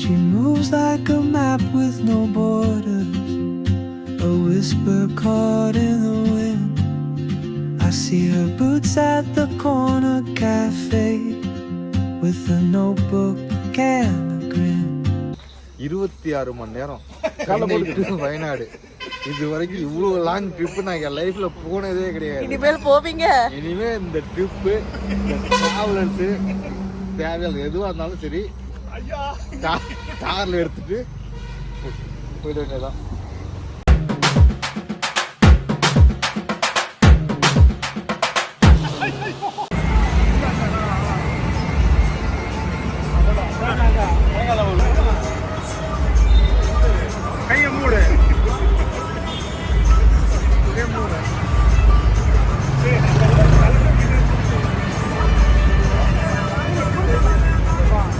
She moves like a map with no borders, a whisper caught in the wind. I see her boots at the corner cafe with a notebook and a grin. 26 மணி நேரம் வயநாடு. இது வரைக்கும் இவ்வளவு long trip நான் என் லைஃப்ல போனதே கிடையாது. இனிமேல் போவீங்க. இனிமே இந்த ட்ரிப்பு டிராவலர்ஸ் தேவையான எதுவாக இருந்தாலும் சரி கார்ல எடுத்துட்டு போயிட வேண்டியதான். கையை மூடு.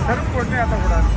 கருப்பு ஒன்றே ஏற்றக்கூடாது.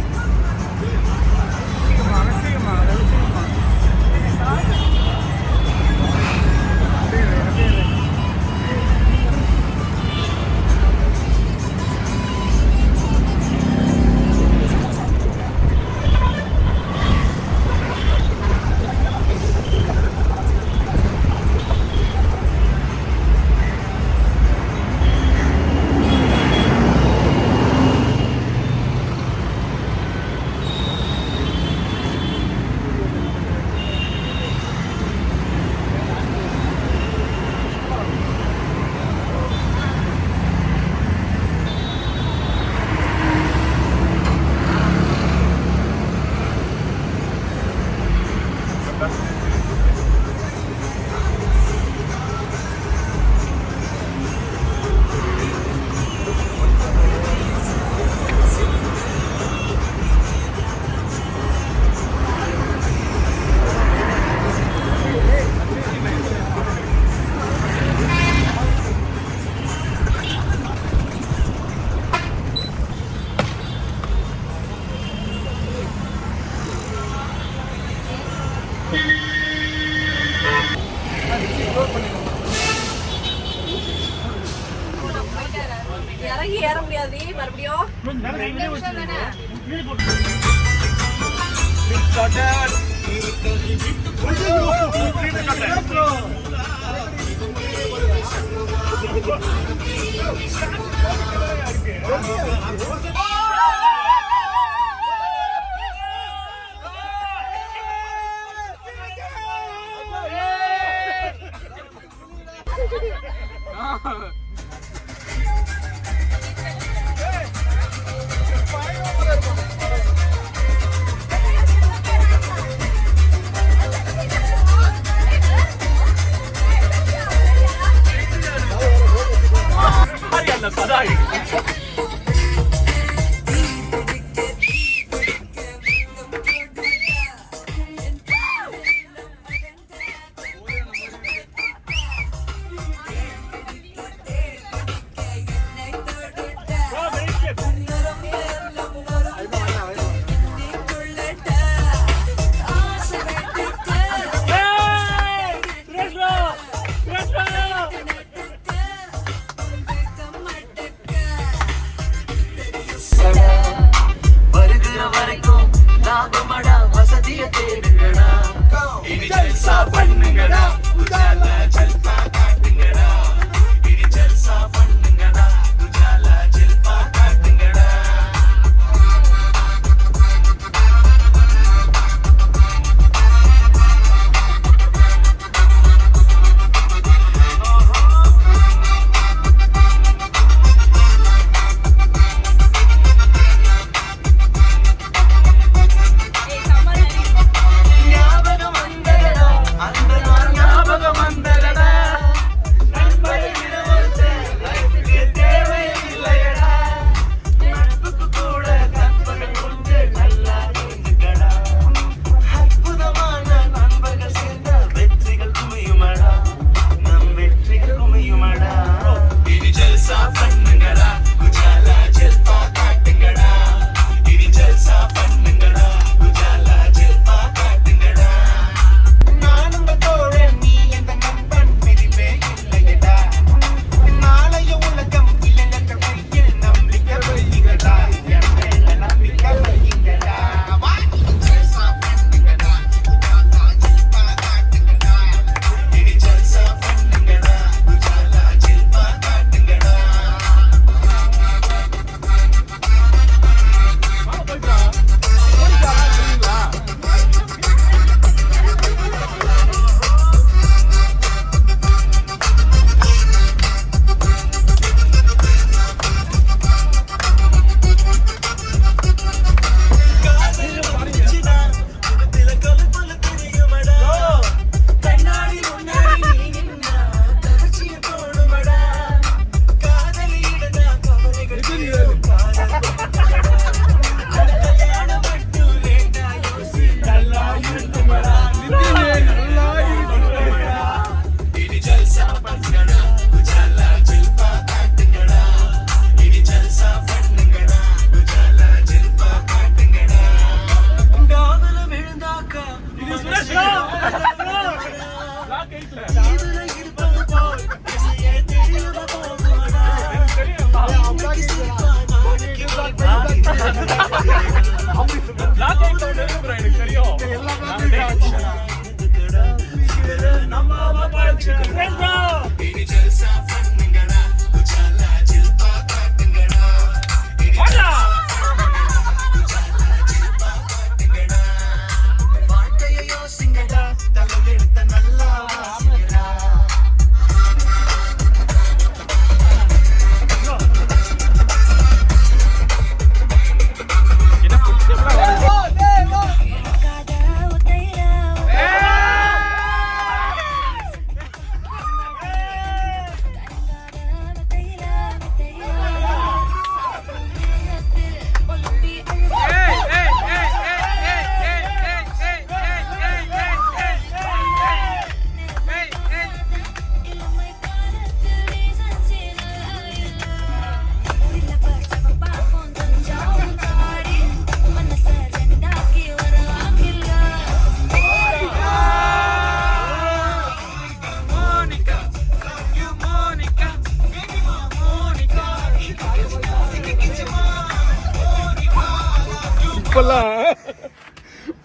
இறங்கி ஏற முடியாது மறுபடியும்.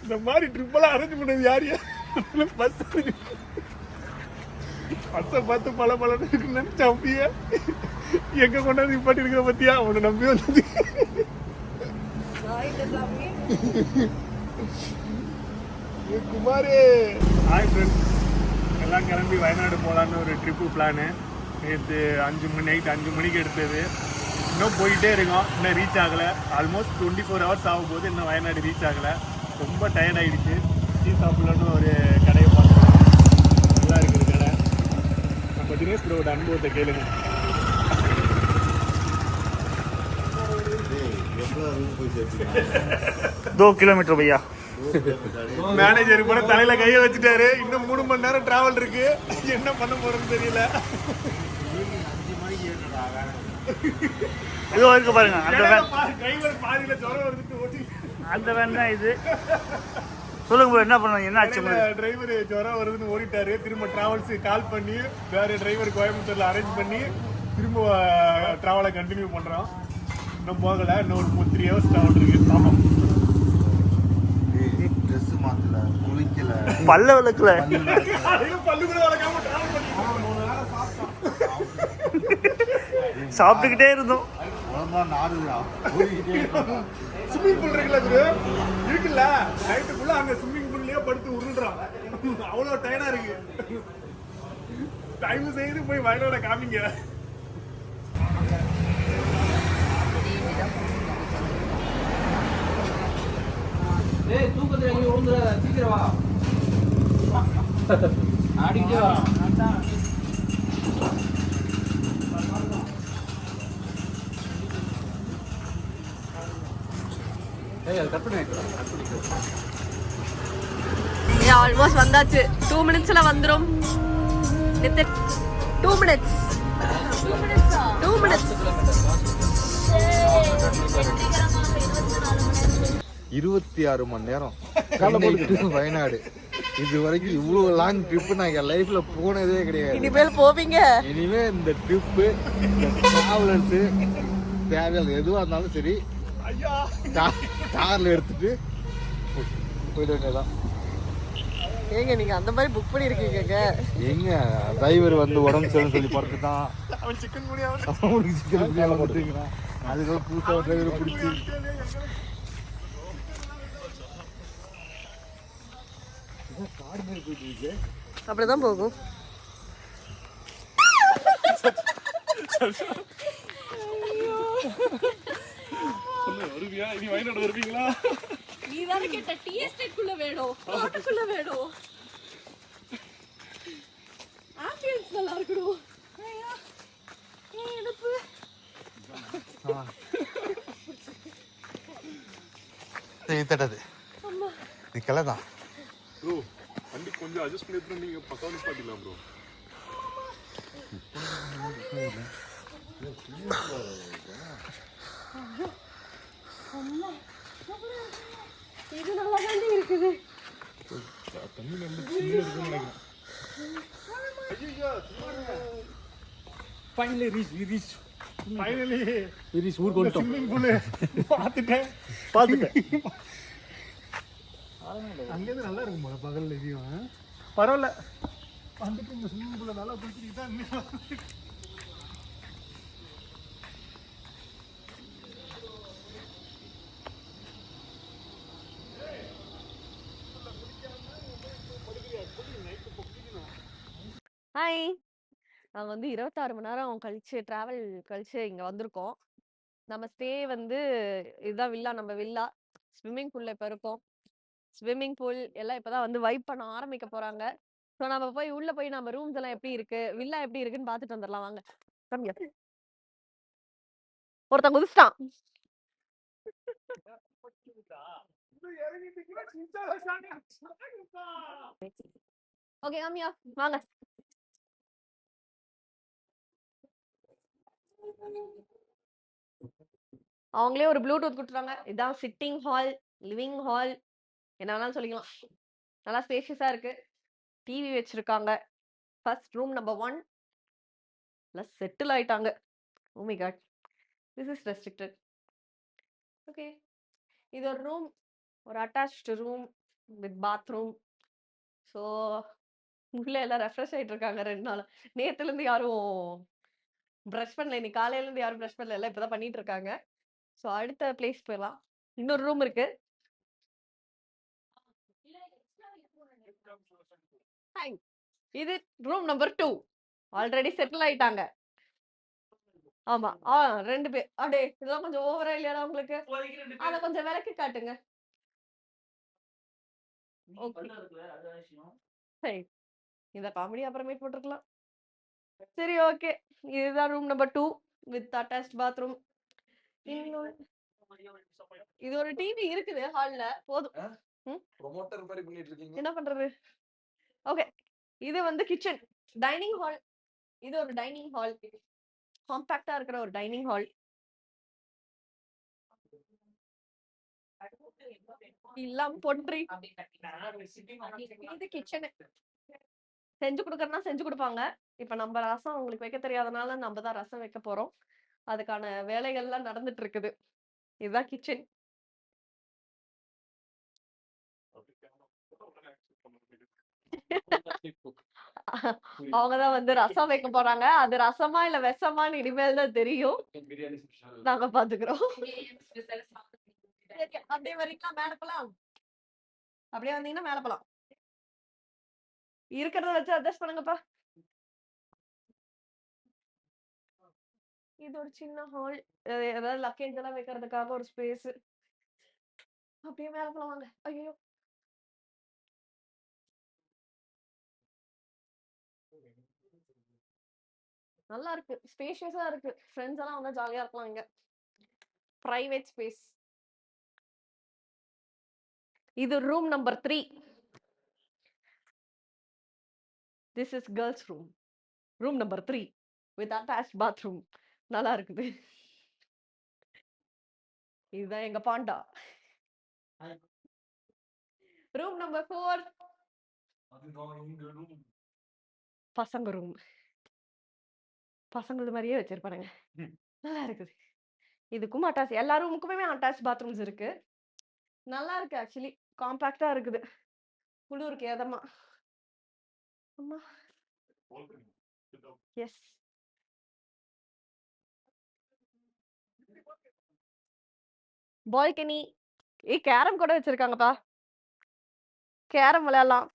இந்த மாதிரி ட்ரிப்பெல்லாம் அரேஞ்ச் பண்ணது யாரு? பஸ்ஸை பார்த்து பல இருக்குன்னு நினைச்சா அப்படியே எங்க கொண்டாந்து நிப்பாட்டி இருக்கிற பத்தியா அவனை நம்பி வந்தது. குமாரே ஹாய் ஃப்ரெண்ட்ஸ், எல்லாம் கிளம்பி வயநாடு போகலான்னு ஒரு ட்ரிப்பு பிளானு. நேற்று 5 நைட் 5 மணிக்கு எடுத்தது. இன்னும் போயிட்டே இருக்கோம், இன்னும் ரீச் ஆகலை. ஆல்மோஸ்ட் 24 ஹவர்ஸ் ஆகும் போது இன்னும் வயநாடு ரீச் ஆகலை. ரொம்ப டயர்ட் ஆகிடுச்சு. டீ சாப்பிட்லான்னு ஒரு கடையை பார்த்தோம், நல்லா இருக்குது கடை. நம்ம தினேஷ் ப்ரோட அனுபவத்தை கேளுங்க. दो किलोमीटर भैया. மேனேஜர் கூட தலையில கையை வச்சுட்டாரு. இன்னும் 3 மணி நேரம் டிராவல் இருக்கு, என்ன பண்ண போறோம்னு தெரியல. இதோ இருக்கு பாருங்க, அந்த வேன். டிரைவர் பாதியில ஜுரம் வருதுன்னு ஓட்டி அந்த வேன் தான் இது. சொல்லுங்க ப்ரோ, என்ன பண்ணணும், என்ன ஆச்சு? டிரைவர் ஜுரம் வருதுன்னு ஓடிட்டாரு. திரும்ப டிராவல்ஸ் கால் பண்ணி வேற டிரைவர் கோயம்புத்தூர்ல அரேஞ்ச் பண்ணி திரும்ப டிராவலை கண்டினியூ பண்றோம். இன்னும் போகல, இன்னும் ஒரு 3 ஹவர்ஸ் டிராவல் இருக்கு. ஆமாம், ட்ரெஸ் மாத்தல, குளிக்கல, பல்ல விளக்கல, பல்லு கூட வளர்க்காம டிராவல் பண்ணி சாப்பிட்டுக்கிட்டே இருந்தோம். ஸ்விம்மிங் பூல் இருக்குல்ல நைட்டுக்குள்ள அங்க ஸ்விம்மிங் பூல்லயே படுத்து உருள்றான். அவ்வளோ டயர்டா இருக்கு. டைம் செய்து போய் வயலோட காமிங்க. ஆல்மோஸ்ட் வந்தாச்சு. 2 மினிட்ஸ்ல வந்துரும். 2 மினிட்ஸ் 2 மினிட்ஸ் 26 மணி நேரம் காலையில வயநாடு. இது வரைக்கும் இவ்வளவு லாங் ட்ரிப் நான் என் லைஃப்ல போனதே கிடையாது. இனிமேல் போவீங்க. இனிமே இந்த ட்ரிப்பு, இந்த டிராவலர்ஸ் தேவையான எதுவா இருந்தாலும் சரி கார்ல எடுத்துட்டு போயிட வேண்டியதான். ஏங்க நீங்க அந்த மாதிரி புக் பண்ணிருக்கீங்க? எங்க டிரைவர் வந்து உடம்பு சரின்னு சொல்லி பார்த்துட்டான். அவன் சிக்கன் முடியாது, அவனுக்கு சிக்கன் பிரியாணி போட்டுக்கிறான். அதுக்கு புதுசாக டிரைவர் பிடிச்சி அப்படிதான் போகும். வருவியா? இனி வயநாடு வருவீங்களா? நீ தான கேட்ட டீ எஸ்டேட்குள்ள வேணும், தோட்டக்குள்ள வேணும். ஆம்பியன்ஸ் நல்லா இருக்கணும். ஐயா ஏன் எனக்கு தட்டது இது கிளை தான் ப்ரோ. வண்டி கொஞ்சம் அட்ஜஸ்ட் பண்ணி எடுத்து நீங்க பக்கம் நிப்பாட்டிடலாம் ப்ரோ. இது நல்லா தான் இருக்குது. தண்ணி நல்ல சின்ன இருக்குன்னு நினைக்கிறேன். ஐயோ Finally reached, we reached. Finally We reached Urgontom. Swimming pool பார்த்துட்டேன். அங்கேருந்து நல்லா இருக்கும் போல பகல்ல இதையும். பரவாயில்ல வந்துட்டு இந்த ஸ்விம்மிங் பூல்ல நல்லா குளிச்சுட்டு தான் ஹாய், நாங்க வந்து 26 மணி நேரம் கழிச்சு டிராவல் கழிச்சு இங்க வந்திருக்கோம். நம்ம ஸ்டே வந்து இதுதான் வில்லா, நம்ம வில்லா. ஸ்விம்மிங் பூல்ல இப்ப இருக்கோம். ஸ்விம்மிங் பூல் எல்லாம் இப்பதான் வந்து வைப் பண்ண ஆரம்பிக்க போறாங்க. ஸோ நம்ம போய் உள்ள போய் நம்ம ரூம்ஸ் எல்லாம் எப்படி இருக்கு, வில்லா எப்படி இருக்குன்னு பார்த்துட்டு வந்துடலாம் வாங்க. கம்மியா ஒருத்தன் குதிச்சிட்டான். ஓகே கம்மியா வாங்க. அவங்களே ஒரு ப்ளூடூத் கொடுத்துருவாங்க. இதான் சிட்டிங் ஹால், லிவிங் ஹால், என்ன வேணாலும் சொல்லிக்கலாம். நல்லா ஸ்பேஷியஸா இருக்கு. டிவி வச்சிருக்காங்க. ஃபர்ஸ்ட் ரூம் நம்பர் 1 எல்லாம் செட்டில் ஆயிட்டாங்க. Oh my god, this is restricted. Okay, இது ஒரு ரூம், ஒரு attached room with bathroom. So உள்ள எல்லாம் ரெஃப்ரெஷ் ஆயிட்டு இருக்காங்க 2 நாள். நேத்துல இருந்து யாரும் ப்ரஷ் பண்ணல, இன்னைக்கு காலையில இருந்து யாரும் ப்ரஷ் பண்ணல, எல்லாம் இப்பதான் பண்ணிட்டு இருக்காங்க. ஸோ அடுத்த பிளேஸ் போயிடலாம். இன்னொரு ரூம் இருக்கு. Hi. இது ரூம் நம்பர் 2. ஆல்ரெடி செட்டில் ஆயிட்டாங்க. ஆமா, 2 பேர். அப்படியே இதெல்லாம் கொஞ்சம் ஓவரா இல்லையா உங்களுக்கு? அத கொஞ்சம் விளக்கி காட்டுங்க. ஓகே, சரி, இந்த காமெடி அப்புறமே போட்டுருக்கலாம். சரி, ஓகே. இதுதான் room number 2 with attached bathroom. இது ஒரு டிவி இருக்குது ஹால்ல. போதும். ப்ரொமோட்டர் மாதிரி பண்ணிட்டு இருக்கீங்க. என்ன பண்றது? ஓகே, இது வந்து கிச்சன், டைனிங் ஹால். இது ஒரு டைனிங் ஹால், காம்பாக்டா இருக்கிற ஒரு டைனிங் ஹால். எல்லாம் பொன்றி. இது கிச்சன். செஞ்சு கொடுக்கறனா செஞ்சு கொடுப்பாங்க. இப்ப நம்ம ரசம் உங்களுக்கு வைக்க தெரியாதனால நம்ம தான் ரசம் வைக்க போறோம். அதுக்கான வேலைகள்லாம் நடந்துட்டு இருக்குது. இதுதான் கிச்சன். அவங்கதான் வந்து ரசம் வைக்க போறாங்க. அது ரசமா இல்ல விஷமான்னு இனிமேல் தான் தெரியும். நாங்க பாத்துக்கிறோம். அப்படியே வரீங்களா? மேல போலாம். அப்படியே வந்தீங்கன்னா மேல போலாம். இருக்கிறத வச்சு அட்ஜஸ்ட் பண்ணுங்கப்பா. இது ஒரு சின்ன ஹால், ஏதாவது லக்கேஜ் எல்லாம் வைக்கிறதுக்காக ஒரு ஸ்பேஸ். அப்படியே மேல போலாம் வாங்க. ஐயோ, நல்லா இருக்கு, ஸ்பேஷியஸா இருக்கு. ஃப்ரெண்ட்ஸ் எல்லாம் வந்தா ஜாலியா இருக்கலாம் இங்க. Private space. இது room number 3. This is girls room. Room number 3 with attached bathroom. நல்லா இருக்குது. இதுதான் எங்க பாண்டா. ரூம் நம்பர் 4 பசங்க ரூம். பசங்களது மாதிரியே வச்சிருப்பானுங்க. நல்லா இருக்குது. இதுக்கும் அட்டாச், எல்லா ரூமுக்குமே அட்டாச் பாத்ரூம்ஸ் இருக்கு. நல்லா இருக்கு. ஆக்சுவலி காம்பாக்டா இருக்குது. குளிருக்கு ஏதமா. அம்மா, எஸ். பால்கனி. கேரம் கூட வச்சிருக்காங்கப்பா. கேரம் விளையாடலாம்.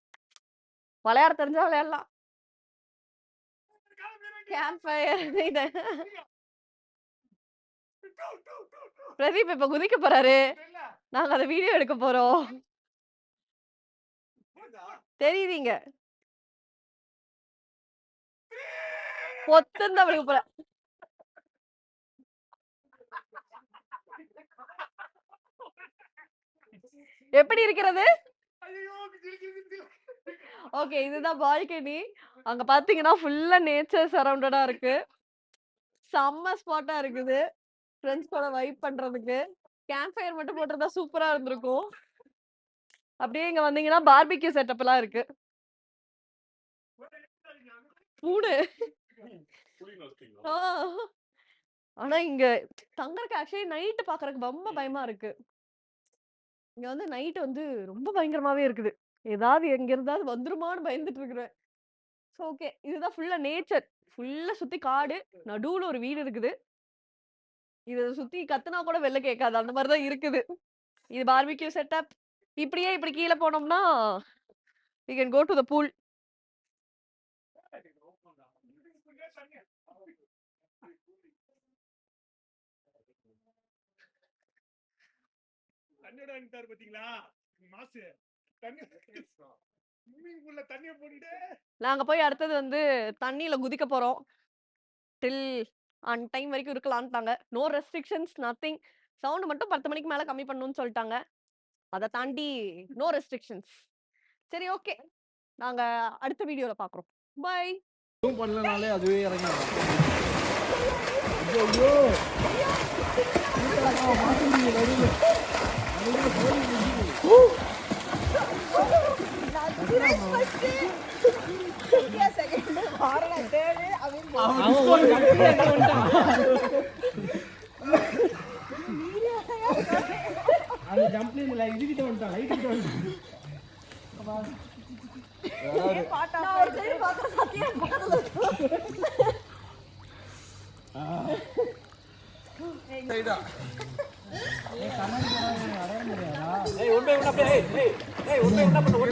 விளையாட தெரிஞ்சா விளையாடலாம். Camp fire. பிரதீப் இப்ப குதிக்க போறாரு. நாங்க அத வீடியோ எடுக்க போறோம். தெரியுதீங்க, பொத்துன்னு அவளுக்கு போற. எப்படி இருக்கிறது? ஓகே, இதுதான் பால்கனி. அங்க பாத்தீங்கன்னா ஃபுல்லா நேச்சர் சரவுண்டடா இருக்கு. செம்ம ஸ்பாட்டா இருக்குது ஃப்ரெண்ட்ஸ் கூட வைப் பண்றதுக்கு. கேம்ப் ஃபயர் மட்டும் போட்டிருந்தா சூப்பரா இருந்திருக்கும். அப்படியே இங்க வந்தீங்கன்னா பார்பிக்யூ செட்டப் எல்லாம் இருக்கு. பூடு. ஆனா இங்க தங்கறதுக்கு ஆக்சுவலி நைட்டு பாக்குறதுக்கு ரொம்ப பயமா இருக்கு. இங்க வந்து நைட் வந்து ரொம்ப பயங்கரமாவே இருக்குது. ஏதாவது எங்க இருந்தாவது வந்துருமான்னு பயந்துட்டு இருக்கிறேன். ஓகே இதுதான் ஃபுல்லா நேச்சர், ஃபுல்லா சுத்தி காடு, நடுவுல ஒரு வீடு இருக்குது. இத சுத்தி கத்துனா கூட வெளில கேட்காது, அந்த மாதிரி தான் இருக்குது. இது பார்பிக்யூ செட்டப். இப்படியே இப்படி கீழே போனோம்னா we can go to the pool. தண்ணியோட வந்துட்டாரு பாத்தீங்களா மாசு. தண்ணி ஸ்விம்மிங் பூல்ல தண்ணிய போட்டுட்டு நாங்க போய் அடுத்தது வந்து தண்ணியில குதிக்க போறோம். டில் அன் டைம் வரைக்கும் இருக்கலாம்ட்டாங்க. No restrictions, nothing. சவுண்ட் மட்டும் 10 மணிக்கு மேல கம்மி பண்ணணும்னு சொல்லிட்டாங்க. அதை தாண்டி நோ ரெஸ்ட்ரிக்ஷன்ஸ். சரி ஓகே, நாங்க அடுத்த வீடியோல பாக்குறோம். பை. எதுவும் பண்ணலனாலே அதுவே இறங்கிடும். அந்த ஜம்ப்ல இதுகிட்ட வந்துட்டான், லைட் கிட்ட வந்துட்டான். ஒண்ணு